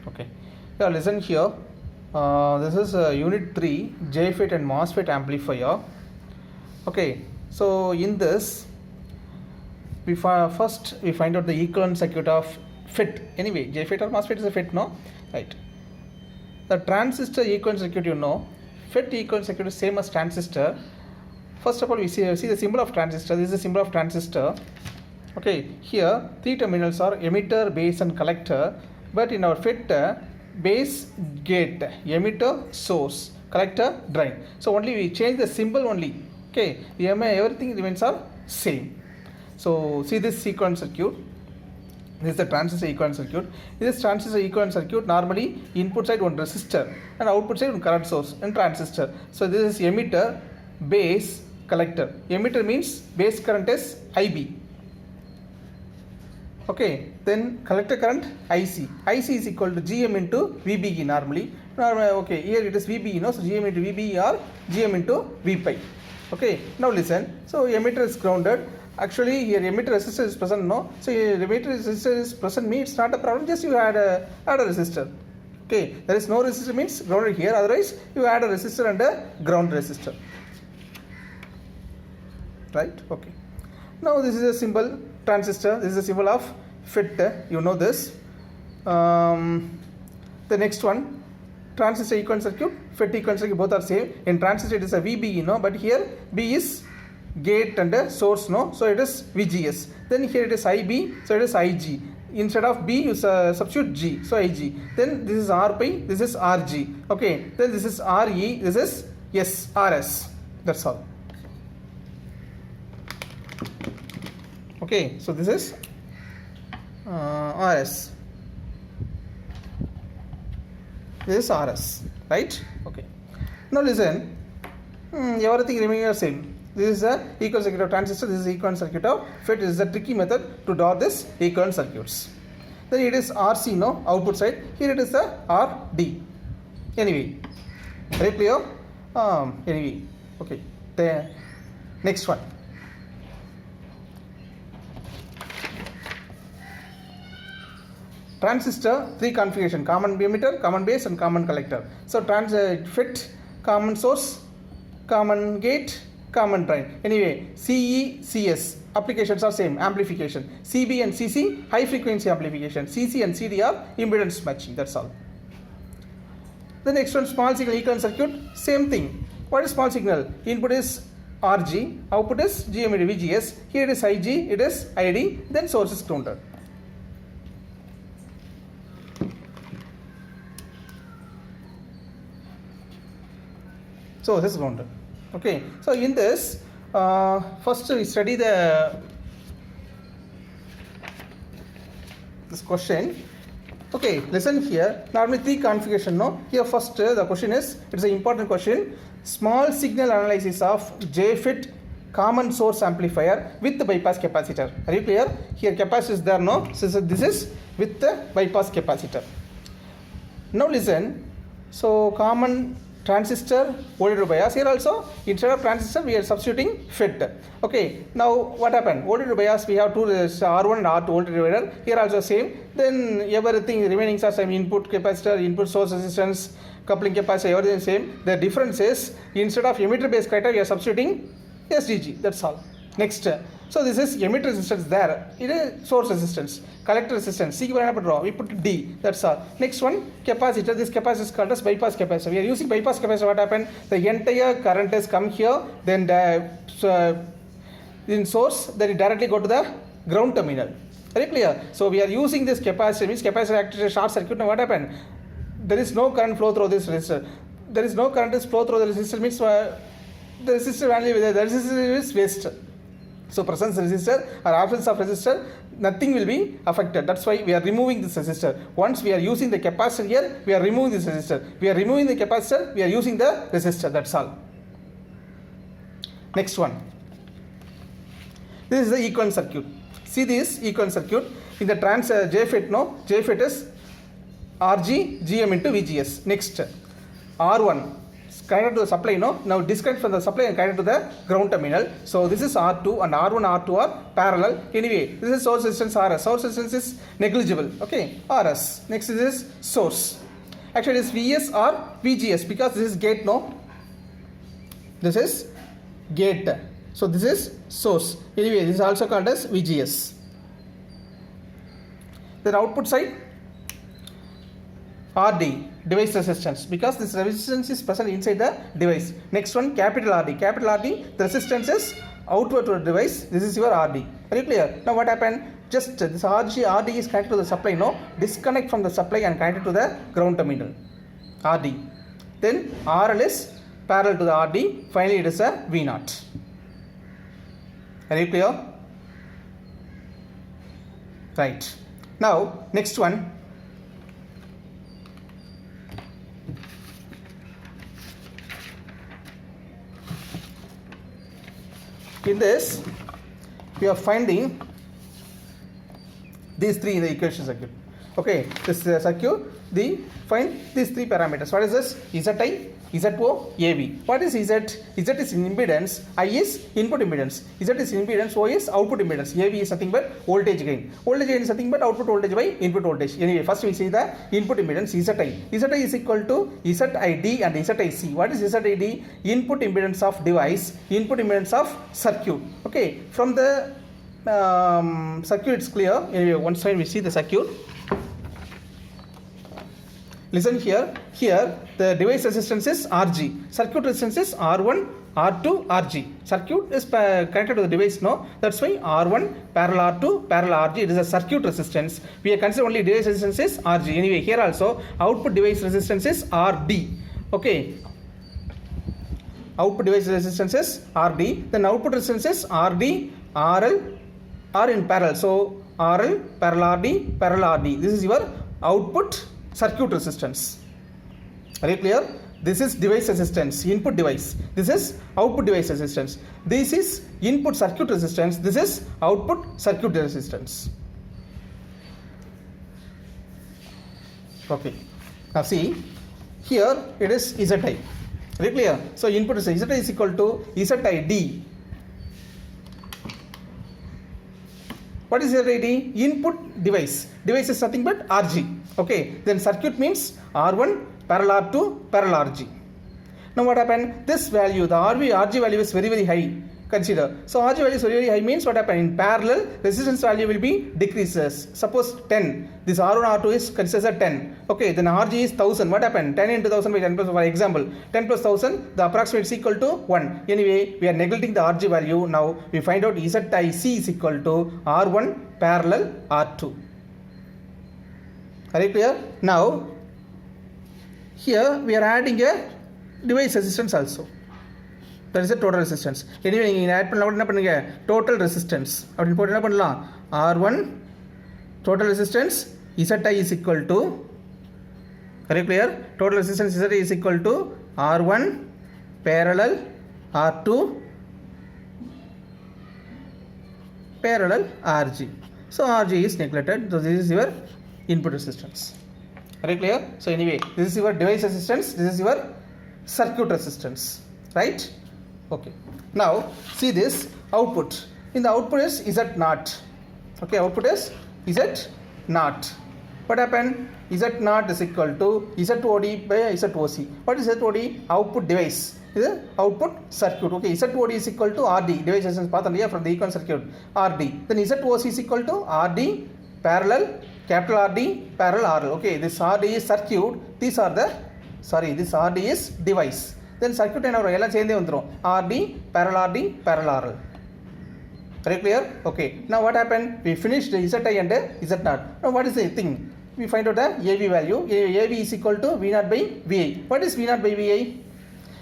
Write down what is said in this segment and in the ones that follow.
Okay. Yeah, listen here. This is Unit 3, JFET and MOSFET amplifier. Okay. So in this, first we find out the equivalent circuit of FET. Anyway, JFET or MOSFET is a FET, no? Right. The transistor equivalent circuit, you know. FET equivalent circuit is same as transistor. First of all, we see the symbol of transistor. This is the symbol of transistor. Okay, here three terminals are emitter, base and collector. But in our FET, base, gate, emitter, source, collector, drain. So only we change the symbol only. Okay, everything remains are same. So see this equivalent circuit. This is the transistor equivalent circuit. In this transistor equivalent circuit, normally input side one resistor and output side one current source and transistor. So this is emitter, base, collector. Emitter means base current is IB. Okay, then collector current IC. IC is equal to GM into VBE normally. Okay, here it is VBE, no? So GM into VBE or GM into V pi. Okay, now listen. So emitter is grounded. Actually here emitter resistor is present, no? So emitter resistor is present means it's not a problem, just you add a resistor. Okay, there is no resistor means grounded here, otherwise you add a resistor and a ground resistor. Right? Okay. Now this is a symbol transistor, this is a symbol of FET, you know this. The next one, transistor equivalent circuit, FET equivalent circuit, both are same. In transistor it is a VBE, no? But here B is gate and a source, no? So it is VGS. Then here it is IB, so it is IG. Instead of B you substitute G, so IG. Then this is RP, this is RG. Okay, then this is RE, this is RS. That's all. Okay, so this is RS. This is RS, right? Okay. Now listen, everything remaining the same. This is the equivalent circuit of transistor. This is the equivalent circuit of FET. This is the tricky method to draw this equivalent circuits. Then it is RC, no? Output side. Here it is the RD. Anyway, very clear? Anyway, okay. The next one. Transistor, three configuration: common emitter, common base and common collector. So FET, common source, common gate, common drain. Anyway, CE, CS applications are same, amplification. CB and CC, high frequency amplification. CC and CD are impedance matching. That's all. The next one, small signal equivalent circuit, same thing. What is small signal? Input is RG, output is GM into VGS. Here it is IG, it is ID, then source is grounded. So this is grounded. Okay, so in this, first we study this question. Okay, listen here. Normally three configuration, no? Here first the question is, it's an important question. Small signal analysis of JFET common source amplifier with the bypass capacitor. Are you clear? Here capacitor is there, no? So this is with the bypass capacitor. Now listen. So common transistor, voltage to bias. Here also, instead of transistor, we are substituting FET. Okay, now what happened? Voltage to bias, we have two R1 and R2 voltage divider. Here also same. Then everything remaining are same: input capacitor, input source resistance, coupling capacitor, everything same. The difference is, instead of emitter base collector, we are substituting SDG. That's all. Next. So this is emitter resistance there. It is source resistance, collector resistance. We put D. That's all. Next one, capacitor. This capacitor is called as bypass capacitor. We are using bypass capacitor. What happened? The entire current has come here. Then in source, then it directly go to the ground terminal. Very clear. So we are using this capacitor. Means capacitor acted as a short circuit. Now what happened? There is no current flow through this resistor. There is no current flow through the resistor. Means the resistor value, the resistor is waste. So presence resistor or absence of resistor, nothing will be affected. That's why we are removing this resistor. Once we are using the capacitor here, we are removing this resistor. We are removing the capacitor, we are using the resistor. That's all. Next one. This is the equivalent circuit. See this equivalent circuit. In the JFET, no? JFET is RG, GM into VGS. Next, R1, connected to the supply, no? Now disconnect from the supply and connect to the ground terminal. So this is R2 and R1, R2 are parallel. Anyway, this is source resistance RS. Source resistance is negligible. Okay, RS. Next is this source. Actually, it is VS or VGS because this is gate, no? This is gate. So this is source. Anyway, this is also called as VGS. Then output side, RD, device resistance, because this resistance is present inside the device. Next one, capital RD. Capital RD, the resistance is outward to the device. This is your RD. Are you clear? Now what happened? Just this RD is connected to the supply. No, disconnect from the supply and connect it to the ground terminal. RD. Then RL is parallel to the RD. Finally, it is a V0. Are you clear? Right. Now next one. In this, we are finding these three in the equation circuit. Okay, this circuit, find these three parameters. What is this? ZI, ZO, AV. What is Z? Z is impedance, I is input impedance. Z is impedance, O is output impedance. AV is nothing but voltage gain. Voltage gain is nothing but output voltage by input voltage. Anyway, first we see the input impedance ZI. ZI is equal to ZID and ZIC. What is ZID? Input impedance of device, input impedance of circuit. Okay, from the circuit it's clear. Anyway, one side we see the circuit. Listen here. Here the device resistance is RG. Circuit resistance is R1, R2, RG. Circuit is connected to the device. No, that's why R1 parallel R2 parallel RG. It is a circuit resistance. We are considering only device resistance is RG. Anyway, here also output device resistance is RD. Okay. Output device resistance is RD. Then output resistance is RD, RL are in parallel. So RL parallel RD parallel RD. This is your output circuit resistance. Are you clear? This is device resistance, input device. This is output device resistance. This is input circuit resistance. This is output circuit resistance. Okay. Now see, here it is ZI. Are you clear? So input is ZI is equal to ZID. What is ZID? Input device. Device is nothing but RG. Okay, then circuit means R1 parallel R2 parallel RG. Now what happened? This value, the RG value is very high. Consider. So RG value is very high means what happened? In parallel, resistance value will be decreases. Suppose 10. This R1 R2 is considered 10. Okay, then RG is 1000. What happened? 10 into 1000 by 10 plus, for example, 10 plus 1000, the approximate is equal to 1. Anyway, we are neglecting the RG value. Now we find out ZIC is equal to R1 parallel R2. Are you clear? Now here we are adding a device resistance also. That is a total resistance. Anyway, you add total resistance. R1 total resistance ZI is equal to, are you clear? Total resistance ZI is equal to R1 parallel R2 parallel RG. So RG is neglected. So this is your input resistance. Are you clear? So anyway, this is your device resistance. This is your circuit resistance. Right? Okay. Now see this output. In the output is Z0. Okay, output is Z0. What happened? Z0 is equal to ZOD by ZOC. What is ZOD? Output device. This is output circuit. Okay, ZOD is equal to RD. Device resistance path from the equivalent circuit. RD. Then ZOC is equal to RD parallel capital RD parallel RL. Okay, this RD is circuit. These are the, this RD is device. Then circuit and RD parallel RD parallel RL. Very clear? Okay. Now what happened? We finished the ZI and Z0. Now what is the thing? We find out the AV value. AV is equal to V0 by VI. What is V0 by VI?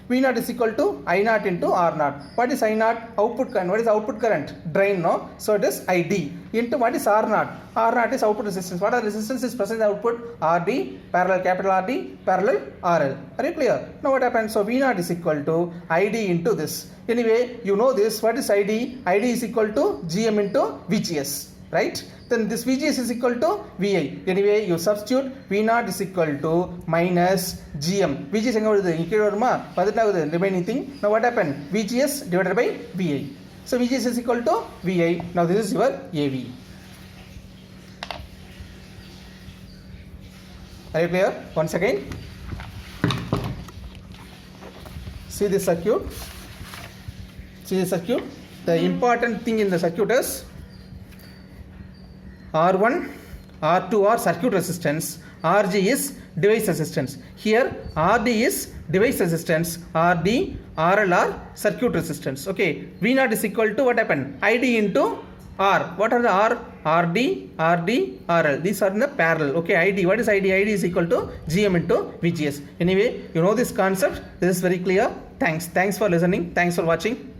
V0 is equal to I0 into R0. What is I0? Output current. What is output current? Drain, no? So it is ID into what is R0? R0 is output resistance. What are resistance is present in the output? RD parallel capital RD parallel RL. Are you clear? Now what happens? So V0 is equal to ID into this. Anyway, you know this. What is ID? ID is equal to GM into VGS. right? Then this VGS is equal to VI. Anyway, you substitute V0 is equal to minus GM. VGS எங்க வருது? இங்க வருமா? பதினாவது remaining thing. Now what happened? VGS divided by VI. So VGS is equal to VI. Now this is your AV. Are you clear? Once again, see this circuit. See the circuit. The important thing in the circuit is R1, R2 are circuit resistance, RG is device resistance. Here RD is device resistance, RD, RL are circuit resistance. Okay, V0 is equal to what happened? ID into R. What are the R? RD, RD, RL. These are in the parallel. Okay, ID. What is ID? ID is equal to GM into VGS. Anyway, you know this concept. This is very clear. Thanks for listening. Thanks for watching.